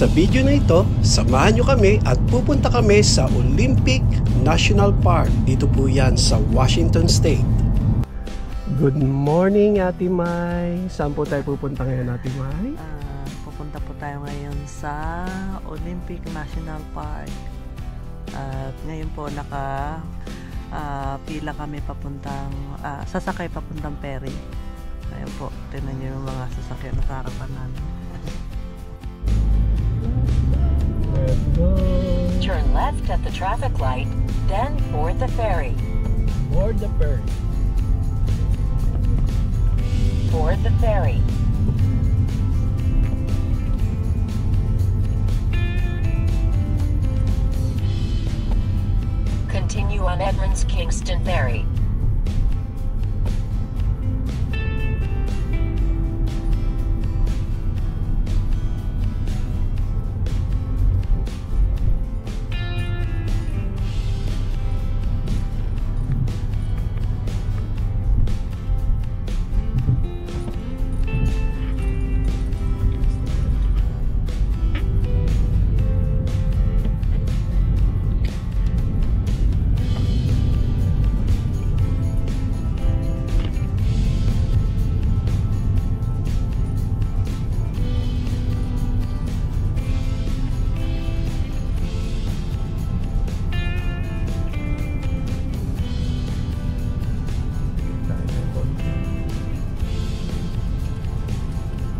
Sa video na ito, samahan nyo kami at pupunta kami sa Olympic National Park. Dito po yan sa Washington State. Good morning, Ate Mai. Saan po tayo pupunta ngayon, Ate Mai? Pupunta po tayo ngayon sa Olympic National Park. At ngayon po pila kami papuntang sasakay papuntang ferry. Ngayon po, tingnan niyo yung mga sasakyan na sa harapan namin. Let's go. Turn left at the traffic light, then board the ferry. Board the ferry. Board the ferry. Continue on Edmonds-Kingston Ferry.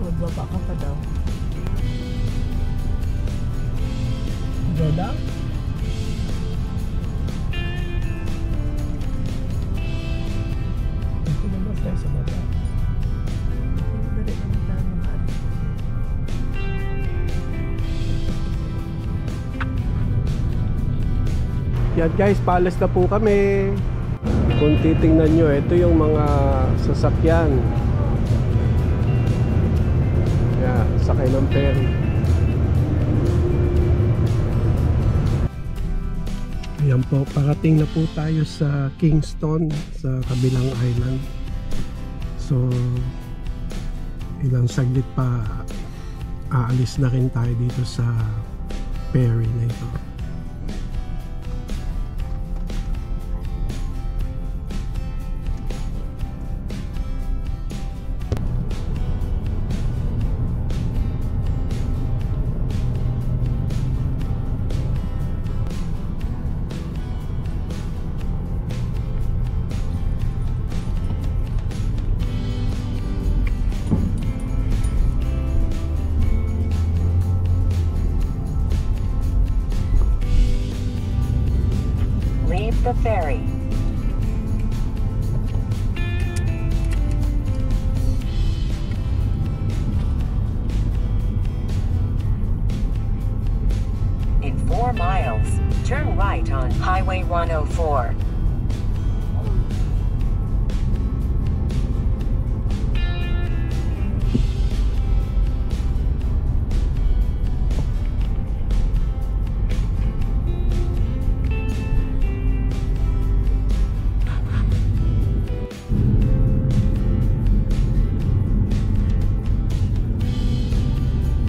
Magbaba ka pa daw. Go down? Ito naman tayo sa baba. Dali naman tayo mga ano. Yan guys, paalis na po kami. Kung titingnan nyo, ito yung mga sasakyan. Yan, sakay ng ferry. Ayan po, parating na po tayo sa Kingston, sa kabilang island. So, ilang saglit pa aalis na rin tayo dito sa ferry na ito. Leave the ferry. In 4 miles, turn right on Highway 104.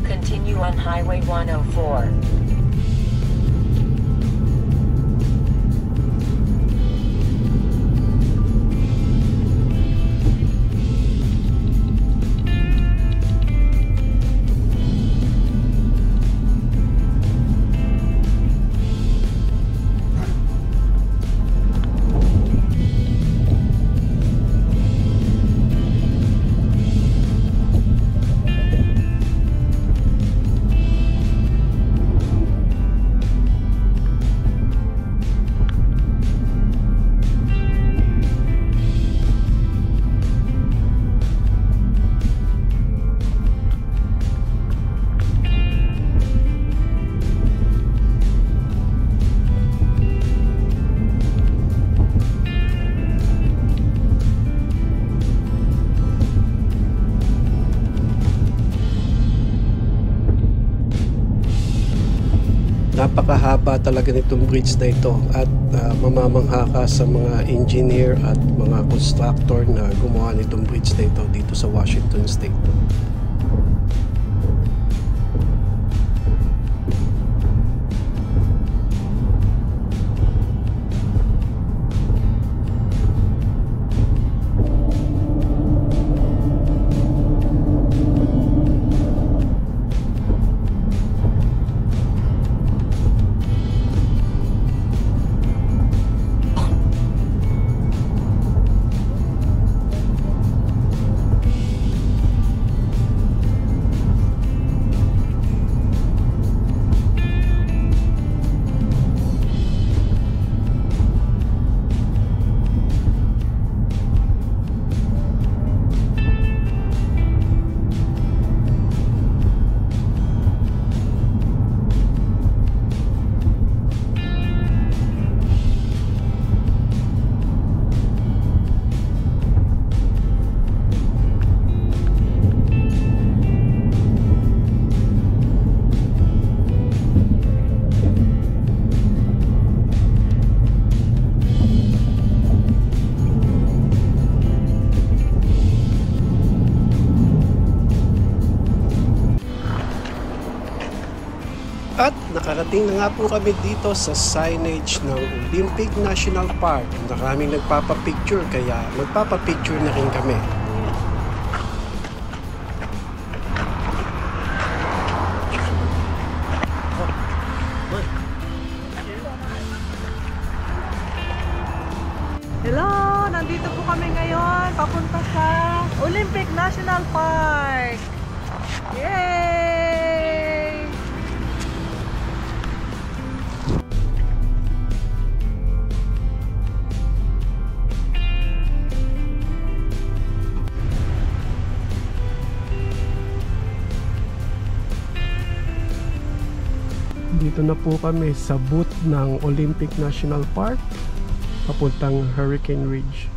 Continue on Highway 104. Napakahaba talaga nitong bridge na ito at mamamangha ka sa mga engineer at mga constructor na gumawa nitong bridge na ito dito sa Washington State. At nakarating na nga po kami dito sa signage ng Olympic National Park. Maraming nagpapapicture kaya magpapapicture na rin kami. Hello! Nandito po kami ngayon papunta sa Olympic National Park! Yay! Dito na po kami sa booth ng Olympic National Park papuntang Hurricane Ridge.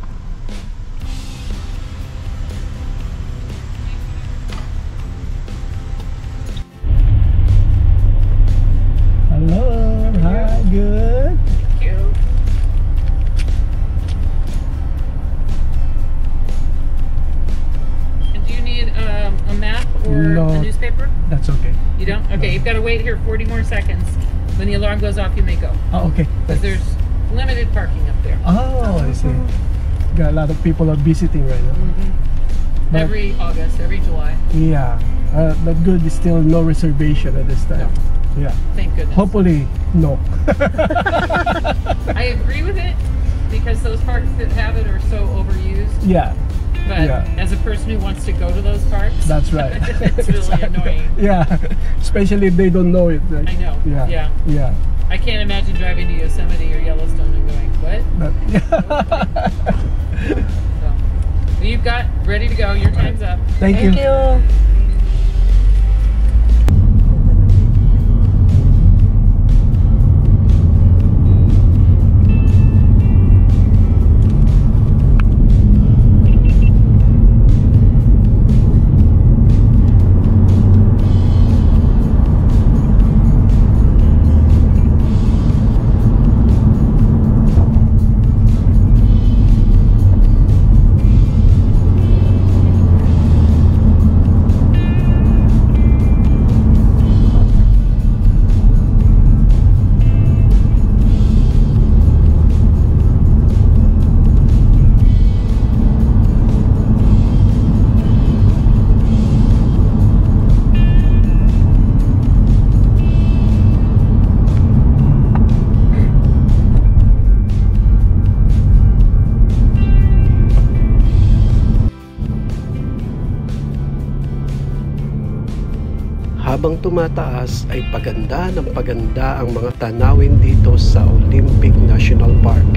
Hello, hi, good. Thank you. And do you need a map or No. a newspaper? That's okay. You don't? Okay, you've got to wait here 40 more seconds. When the alarm goes off, you may go. Oh, okay. Because there's limited parking up there. Oh, I see. Got a lot of people are visiting right now. But- Every August, every July. Yeah, but good is still no reservation at this time. Yeah, Thank goodness. hopefully no. I agree with it because those parks that have it are so overused. Yeah, But Yeah. as a person who wants to go to those parks, that's right. it's really annoying. Yeah, especially if they don't know it. Right? I know. Yeah, Yeah. yeah. I can't imagine driving to Yosemite or Yellowstone and going, what? So, you've got ready to go. Your time's up. Thank you. Habang tumataas ay paganda ng paganda ang mga tanawin dito sa Olympic National Park.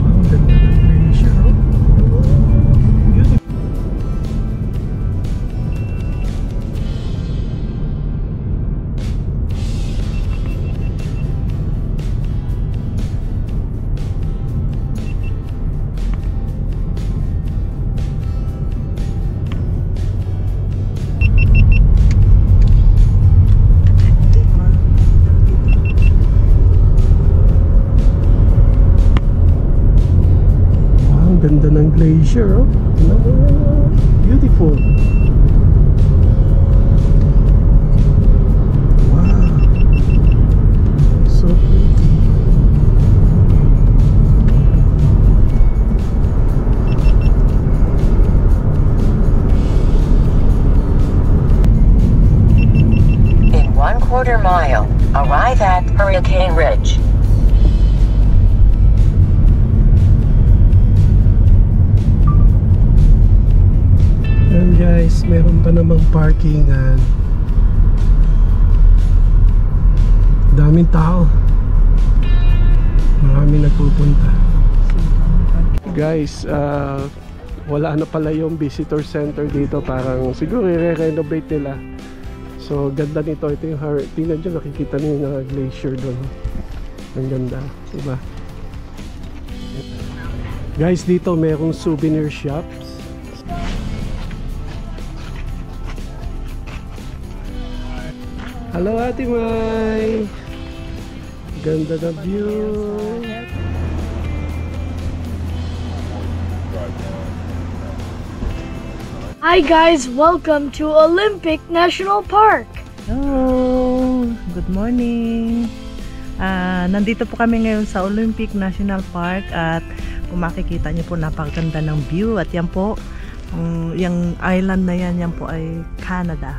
Wow, ganda ng glacier. Oh. Beautiful. Ganda ng glacier, oh. Beautiful. Wow. So pretty. In 1/4 mile, arrive at Hurricane Ridge. And guys, meron pa namang parkingan. Daming tao. Maraming nagpupunta. Guys, wala na pala yung visitor center dito. Parang siguro i-renovate nila. So ganda nito. Ito yung tingnan dyan, nakikita niyo yung glacier doon. Ang ganda, diba? Guys, dito merong souvenir shops. Hello, Ate Mai! Ganda na view! Hi guys, welcome to Olympic National Park. Hello! good morning. Nandito po kami ngayon sa Olympic National Park at kung makikita niyo po napakaganda ng view at yan po, yung island na yan po ay Canada.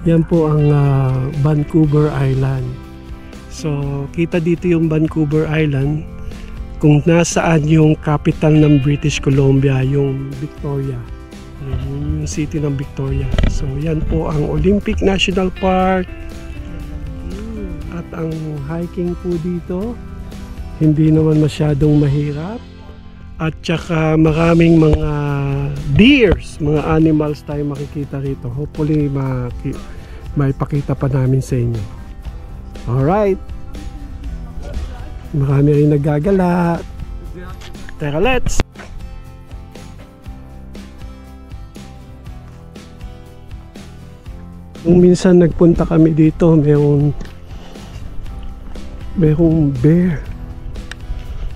Yan po ang Vancouver Island. So, kita dito yung Vancouver Island kung nasaan yung capital ng British Columbia, yung Victoria. Yung city ng Victoria. So, yan po ang Olympic National Park. At ang hiking po dito, hindi naman masyadong mahirap. At saka maraming mga deers, mga animals tayo makikita rito. Hopefully, maipakita pa namin sa inyo. Alright. Marami rin naggagala. Tara, let's! Kung minsan nagpunta kami dito, mayroong bear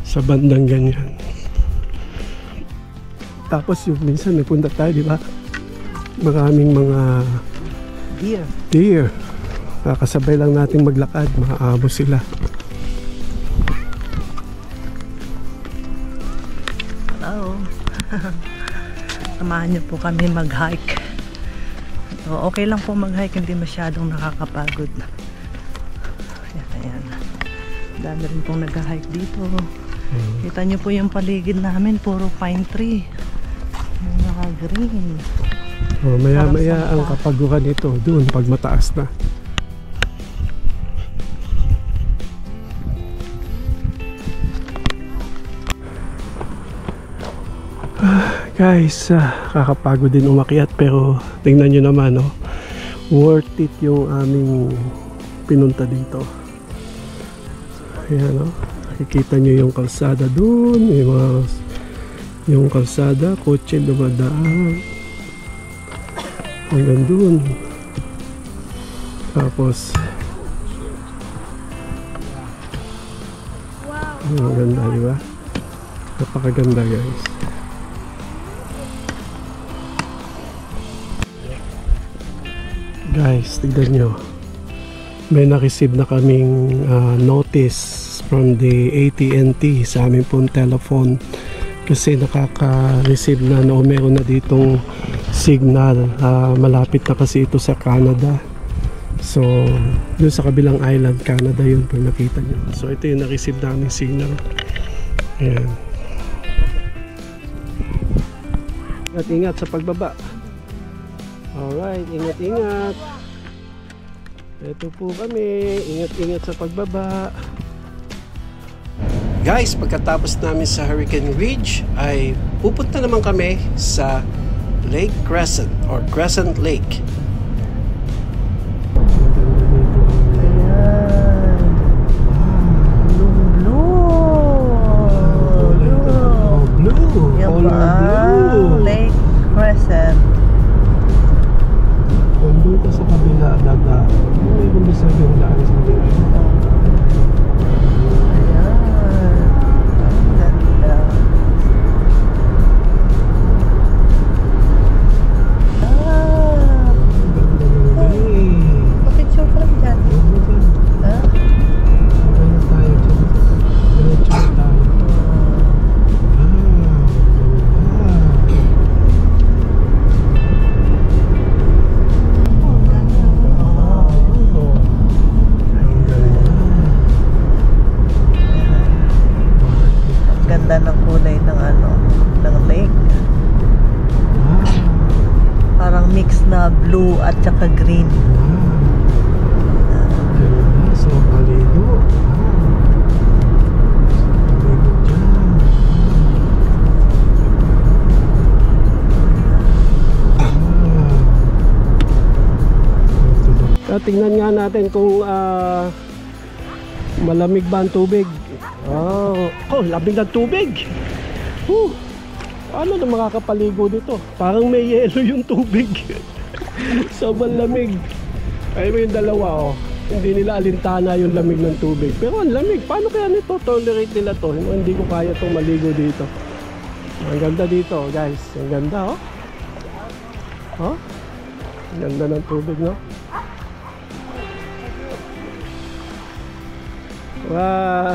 sa bandang ganyan. Tapos yung minsan nagpunta tayo, di ba? Maraming mga deer. Kasabay lang nating maglakad, maaamo sila. Hello. Samahan niyo po kami mag-hike. So, okay lang po mag-hike, hindi masyadong nakakapagod. Ayan. Dami rin pong nag-hike dito. Kita niyo po yung paligid namin, puro pine tree. Naka-green. Maya-maya ang kapaguran nito doon pag mataas na. Guys, kakapagod din umakyat pero tingnan nyo naman, worth it yung aming pinunta dito. Ayan, nakikita nyo yung kalsada dun, yung kalsada, kotse dumadaan hanggang dun. Tapos ang ganda, diba? Napakaganda, guys. Guys, tignan nyo, may na-receive na kaming notice from the AT&T sa aming pong telephone kasi nakaka-receive na meron na ditong signal. Malapit na kasi ito sa Canada. So, dun sa kabilang island, Canada yun pag nakita nyo. So, ito yung na-receive naming signal. Ayan. Ingat sa pagbaba. Alright, ingat-ingat. Ito po kami, ingat-ingat sa pagbaba. Guys, pagkatapos namin sa Hurricane Ridge ay pupunta naman kami sa Lake Crescent or Crescent Lake. Blue. Lake Crescent. Dito sa kabila, daga. May gumbisa yung daan sa kabila. Ayan. Ganda. Pa-picture ka lang dyan. Ha? Ganda tayo dyan. Diretso tayo. Ganda ng kulay ng lake. Parang mix na blue at saka green. Ganda. So, maligo. Maligo dyan. Tingnan nga natin kung malamig ba ang tubig. Lamig ng tubig. Ano na makakapaligo dito? Parang may yelo yung tubig. Sobrang lamig. Ay, may yung dalawa, hindi nila alintana yung lamig ng tubig. Pero ang lamig. Paano kaya nito? Tolerate nila to. Hindi ko kaya itong maligo dito. Ang ganda dito, guys. Ang ganda, Ang ganda ng tubig, no? Wow.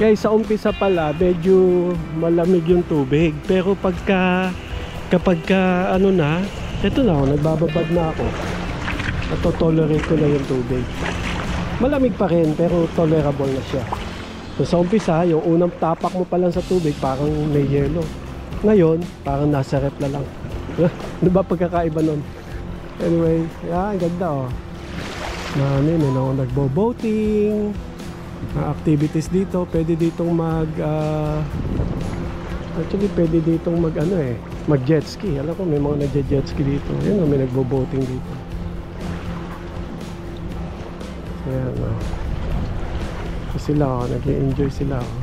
Guys, sa umpisa pala medyo malamig yung tubig, pero kapag ano na, eto na ako, nagbababad na ako, tolerate ko na yung tubig. Malamig pa rin pero tolerable na siya. So sa umpisa, yung unang tapak mo pa lang sa tubig parang may yelo. Ngayon, parang nasa rep na lang. Ano ba pagkakaiba nun? Anyway, ang ganda oh. May nagbo-boating, activities dito. Pwede ditong actually pwede ditong mag jet ski. Alam ko may mga nagje-jet ski dito. Yun oh, may nagbo-boating dito. Ayan oh. So sila oh, nag-i-enjoy sila oh.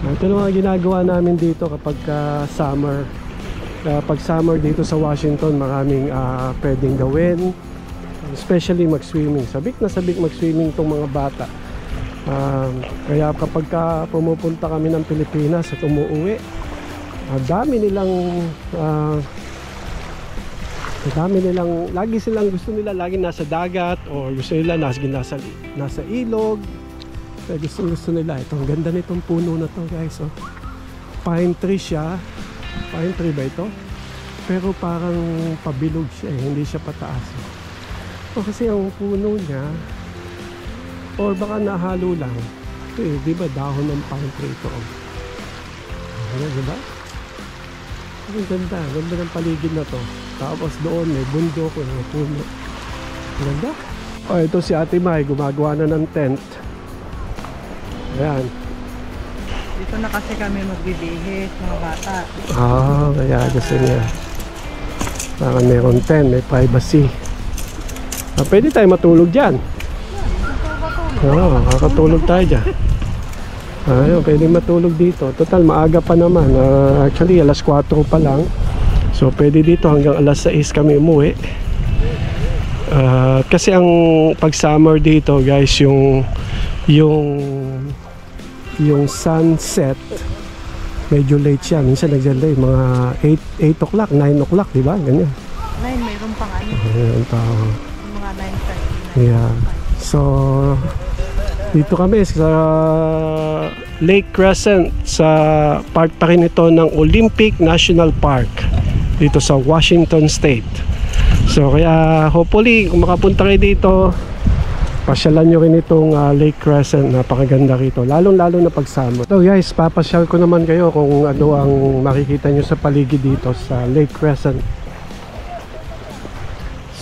Ito na mga ginagawa namin dito kapag summer. Pag summer dito sa Washington, maraming pwedeng gawin, especially mag-swimming. Sabik na sabik mag-swimming itong mga bata. Kaya kapag pumupunta kami ng Pilipinas at umuwi, dami nilang lagi silang gusto nila lagi nasa dagat, o gusto nila nasa ilog. Kaya gusto nila ito. Ang ganda nitong puno na to, guys oh. Pine tree siya. Pine tree ba ito? Pero parang pabilog siya eh. Hindi siya pataas oh. Kasi ang puno niya, or baka nahalo lang ito eh, di ba dahon ng pine tree ito oh. Ano, diba? Ang ganda ng paligid na to. Tapos doon may bundok, may puno. Ang ganda. Oh, ito si Ate Mai, gumagawa na ng tent. Ayan. Dito na kasi kami magbibihis, mga bata. Kaya gusto niya. Parang meron tent, may privacy. Pwede tayo matulog dyan. Kakatulog tayo dyan. Ayun, pwede matulog dito. Total, maaga pa naman. Actually, alas 4 pa lang. So, pwede dito hanggang alas 6 kami umuwi. Kasi ang pag summer dito, guys, yung sunset medyo late siya. Minsan nagjalay mga 8 o'clock, 9 o'clock, diba? Ganyan. 9, mayroon pang ano. Ayan pa. Mga 9:30. Yeah. So, dito kami sa Lake Crescent, sa part pa rin ito ng Olympic National Park dito sa Washington State. So, kaya hopefully kung makapunta kayo dito, pasyalan nyo rin itong Lake Crescent. Napakaganda rito, lalong-lalo na pag summer. So guys, papasyal ko naman kayo kung ano ang makikita nyo sa paligid dito sa Lake Crescent.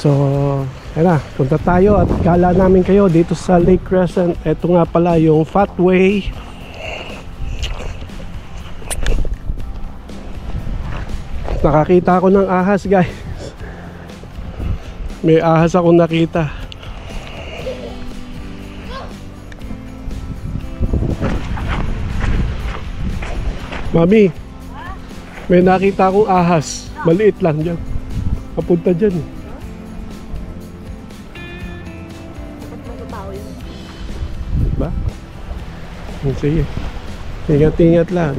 So, ayun na, punta tayo at gala namin kayo dito sa Lake Crescent. Ito nga pala yung Fatway. Nakakita ako ng ahas, guys. May ahas akong nakita. Mami, may nakita akong ahas. Maliit lang dyan. Papunta dyan eh. Diba? Sige. Ingat-ingat lang.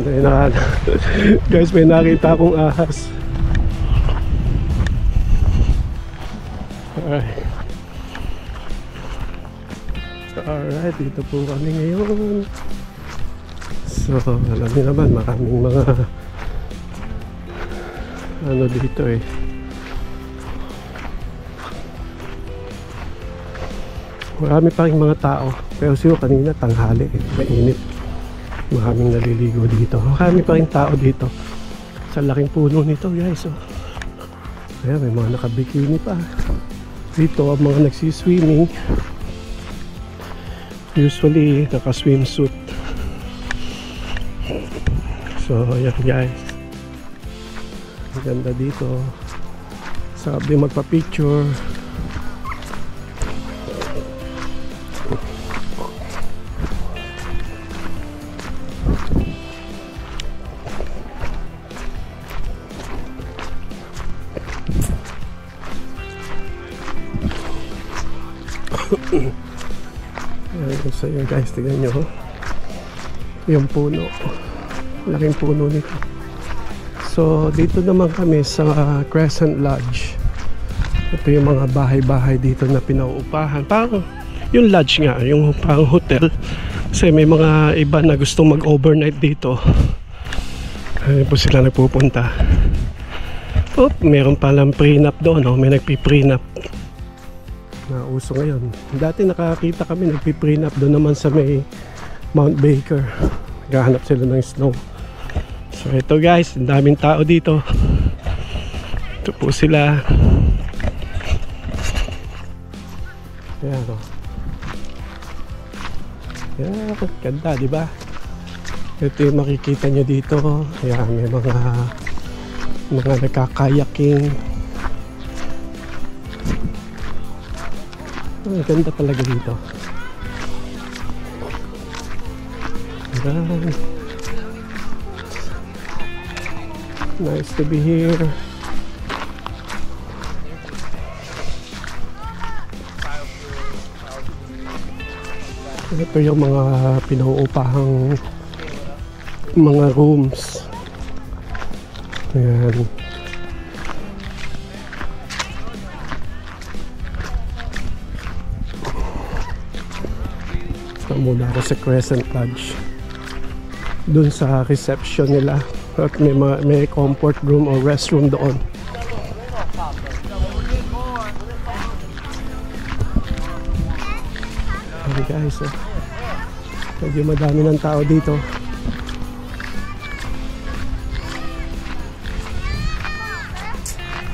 Guys, may nakita akong ahas. Alright, dito po kami ngayon. So, alam niyo naman, maraming mga ano dito eh. Marami pa rin mga tao. Pero siguro kanina tanghali eh, mainit. Maraming naliligo dito. Marami pa rin tao dito. Sa laking puno nito, guys. Oh. Ayan, may mga nakabikini pa. Dito, ang mga nagsiswimming. Usually, naka-swimsuit. So, ayan guys. Ang ganda dito. Sarap din magpa-picture. Ayan sa iyo guys, tignan nyo ho. Yung puno, laking puno nito. So dito naman kami sa Crescent Lodge. Ito yung mga bahay-bahay dito na pinauupahan. Parang yung lodge nga, yung parang hotel. Kasi may mga iba na gustong mag-overnight dito. Ayun po sila nagpupunta. Meron palang prenup doon, no? May nagpi-prenup na uso ngayon. Dati nakakita kami nagpi-prenup doon naman sa may Mount Baker. Naghahanap sila ng snow. So ito guys, ang daming tao dito. Ito po sila. Ayan o. Ayan, ganda, di ba? Ito yung makikita nyo dito. Ayan, may mga nagkakayaking. Ang ganda talaga dito. Ayan. Nice to be here. Ito yung mga pinauupahang mga rooms. Ayan. So, muna ako sa Crescent Lodge. Doon sa reception nila. At may comfort room o restroom doon. Okay guys, medyo madami ng tao dito.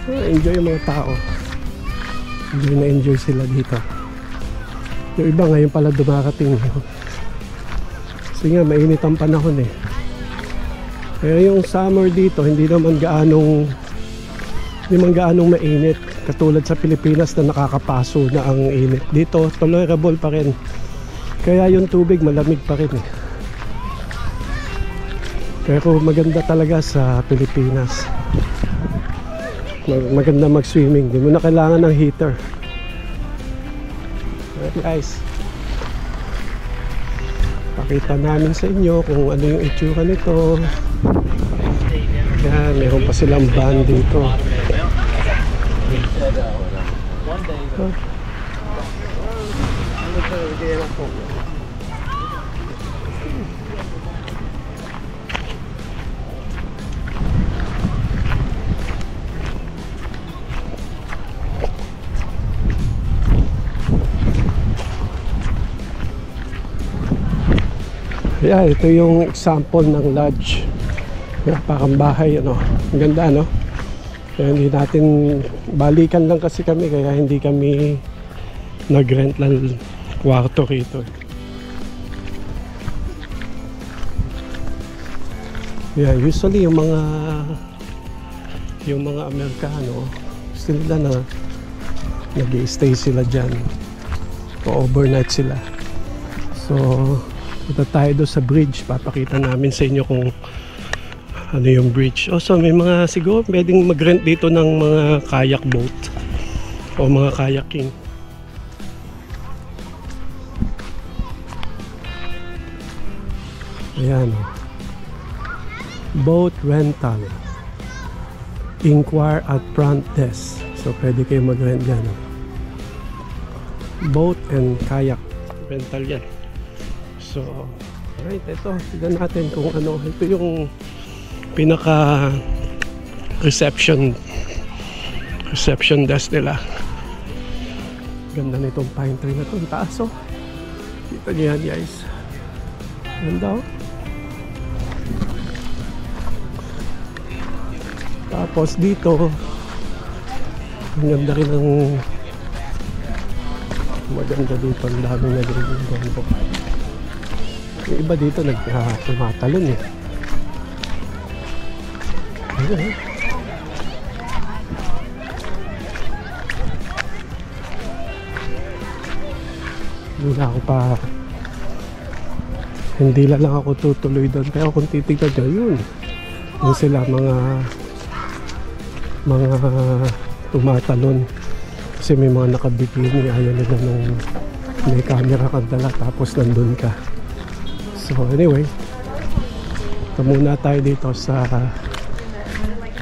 Enjoy yung mga tao. Enjoy na enjoy sila dito. Yung iba ngayon pala dumarating. Kasi nga mainit ang panahon eh. Pero yung summer dito hindi naman gaanong mainit. Katulad sa Pilipinas na nakakapaso na ang init. Dito tolerable pa rin. Kaya yung tubig malamig pa rin eh. Pero maganda talaga sa Pilipinas. Maganda mag-swimming. Hindi mo na kailangan ng heater. Okay guys, pakita namin sa inyo kung ano yung itsura nito. Yan, meron pa silang van dito. Yeah, ito yung example ng lodge. Parang bahay, ano. Ang ganda, no? Kaya hindi natin, balikan lang kasi kami, kaya hindi kami nag-rent ng kwarto rito. Yeah, usually yung mga Amerikano, gusto nila na nag-i-stay sila dyan. O-overnight sila. So, punta tayo doon sa bridge. Papakita namin sa inyo kung ano yung bridge. Also may mga siguro pwedeng mag-rent dito ng mga kayak boat o mga kayaking. Ayan o. Boat rental. Inquire at front desk. So pwede kayo mag-rent dyan. Boat and kayak rental yan. So, alright, ito, tignan natin kung ano. Ito yung pinaka reception desk nila. Ganda nitong pine tree na ito. Ang taas, oh. Kita niyo yan, guys. Ganda, oh. Tapos dito, ang ganda rin ng maganda dito. Ang daming naging po. Yung iba dito nagtumatalon eh. Ayan. Hindi lang ako tutuloy doon. Pero kung titignan nyo, yun. Yung sila mga tumatalon. Kasi may mga nakabikini. Ayaw nila nung may camera kang dala tapos nandun ka. So anyway, ito muna tayo dito sa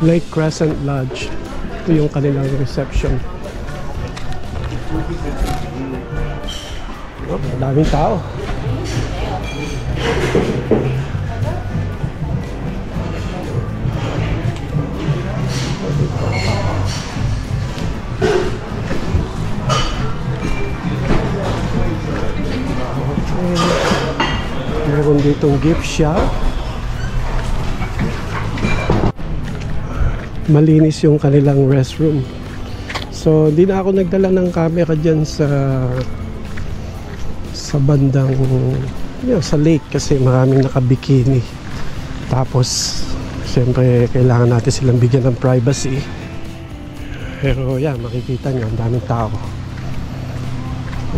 Lake Crescent Lodge. Ito yung kanilang reception. Oh, daming tao. Meron ditong gift shop. Malinis yung kanilang restroom. So, di na ako nagdala ng camera dyan sa bandang sa lake kasi maraming nakabikini. Tapos, siyempre, kailangan natin silang bigyan ng privacy. Pero, yan, makikita nyo, ang daming tao.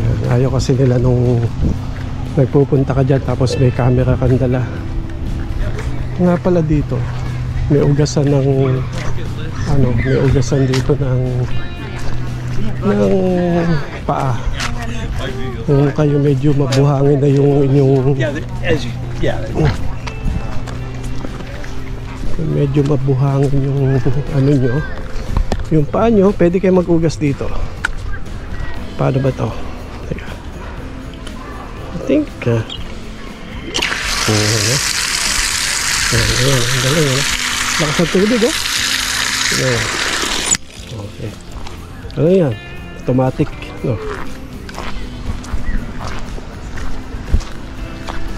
Yan, ayaw kasi nila nung nagpupunta ka dyan tapos may camera kang dala. Nga pala dito, may ugasan ng may ugasan dito ng paa. Kung kayo medyo mabuhangin na yung inyong medyo mabuhangin yung nyo, yung paa nyo, pwede kayo mag-ugas dito. Paano ba to? Teka, I think ayan, ang galing, lakas ng tubig, ayan. Okay, ano yan, automatic, no?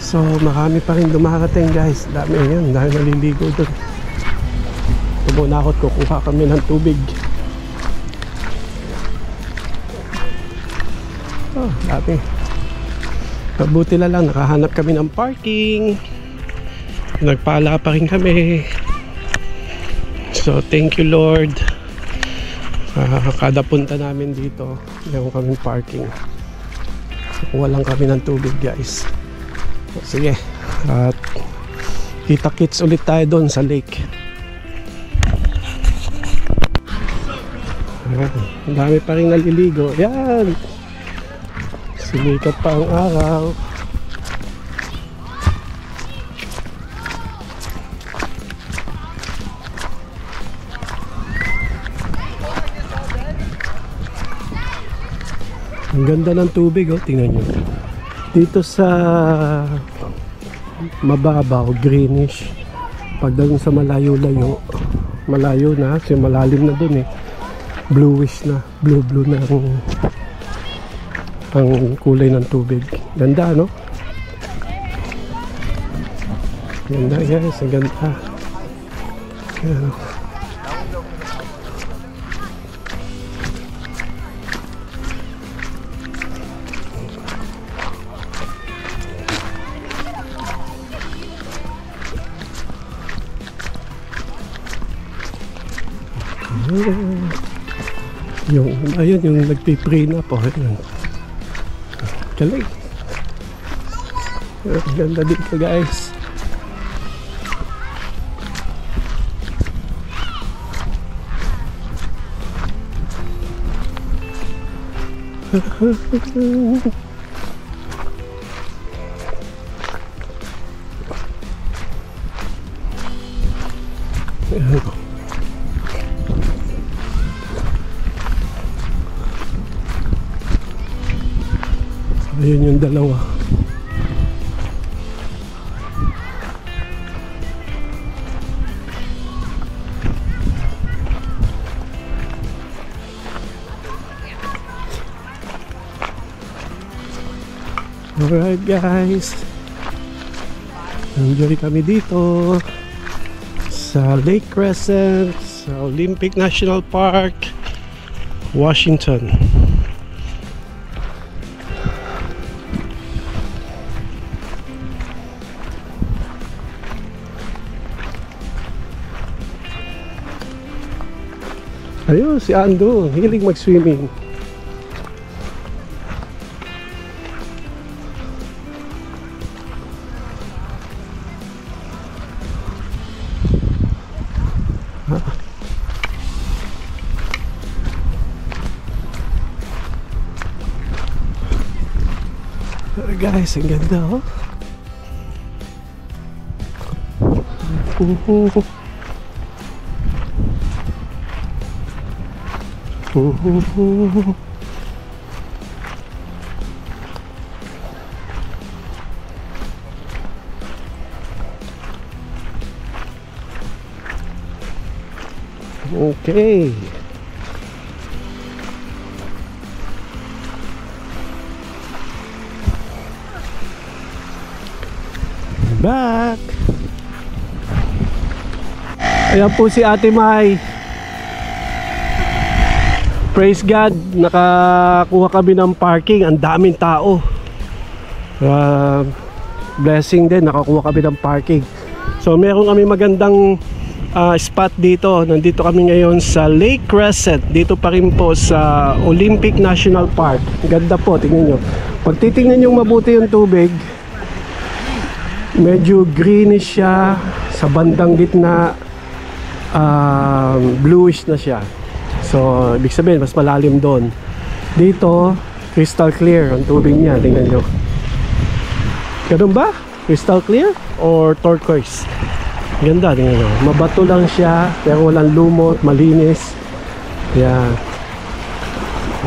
So marami pa rin dumarating, guys. Dami yan, dahil naliligo doon. Tumuna ako at kukuha kami ng tubig. Oh, dami. Mabuti na lang, nakahanap kami ng parking. Nagpala pa rin kami. So thank you, Lord. Kada punta namin dito, meron kaming parking. Kukuha lang kami ng tubig, guys. Sige, at kita-kits ulit tayo doon sa lake. Ayan, ang dami pa rin naliligo. Yan, sumikat pa ang araw. Ang ganda ng tubig, tingnan nyo. Dito sa mababaw, greenish. Pagdating sa malayo-layo, malayo na, kasi malalim na dun bluish na, blue na ang kulay ng tubig. Ganda, no? Ganda, guys, ang ganda. Ayan. Ayun yung nagpipray na po. Ayun. Galing. Ganda dito, guys. Ayan. Ayun yung dalawa. Alright, guys, enjoy kami dito sa Lake Crescent, sa Olympic National Park, Washington. Ayun, si Ando, hilig mag-swimming. Guys, ang ganda, oh. Okay. Back. Ayan po si Ate Mai. Praise God, nakakuha kami ng parking. Ang daming tao. Blessing din, nakakuha kami ng parking. So meron kami magandang spot dito. Nandito kami ngayon sa Lake Crescent. Dito pa rin po sa Olympic National Park. Ganda po, tingnan nyo. Pag titingnan nyo mabuti yung tubig, medyo greenish siya. Sa bandang gitna, bluish na siya. So ibig sabihin mas malalim doon. Dito crystal clear ang tubig niya, tingnan nyo. Ganun ba? Crystal clear or turquoise? Ganda, tingnan nyo. Mabato lang siya pero walang lumot, malinis. Yan.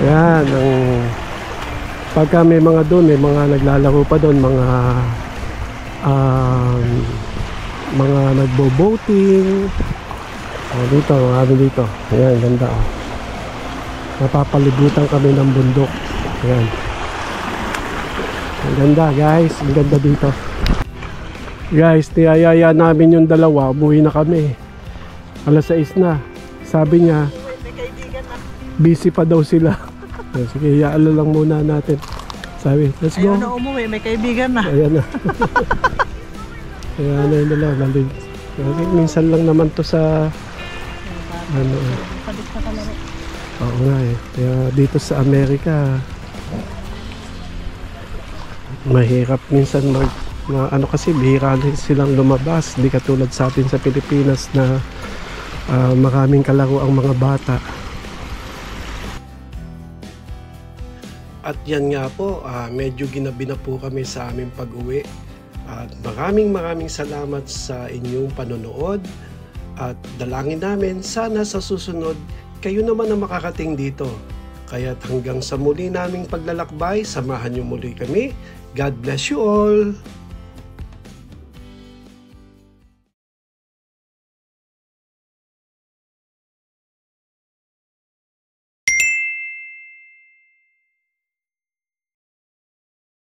Yan ang pagka may mga doon, may mga naglalaro pa doon, mga nagbo-boating. Dito, dito. Ayan, ganda. Napapalibutan kami ng bundok. Ayan. Ang ganda, guys. Ang ganda dito. Guys, niyayaya namin yung dalawa. Umuwi na kami. Alas 6 na. Sabi niya, busy pa daw sila. Sige, yaalo lang muna natin. Sabi, let's go. Ayaw na umuwi, may kaibigan na. Ayan na. Ayan na yung dalawa. Kasi minsan lang naman to sa ano. Oo nga eh. Kaya dito sa Amerika mahirap minsan ano kasi bihira silang lumabas. Di katulad sa atin sa Pilipinas na maraming kalaro ang mga bata. At yan nga po, medyo ginabi na po kami sa aming pag-uwi. At maraming salamat sa inyong panonood. At dalangin namin sana sa susunod kayo naman ang makakating dito. Kaya't hanggang sa muli naming paglalakbay, samahan niyo muli kami. God bless you all!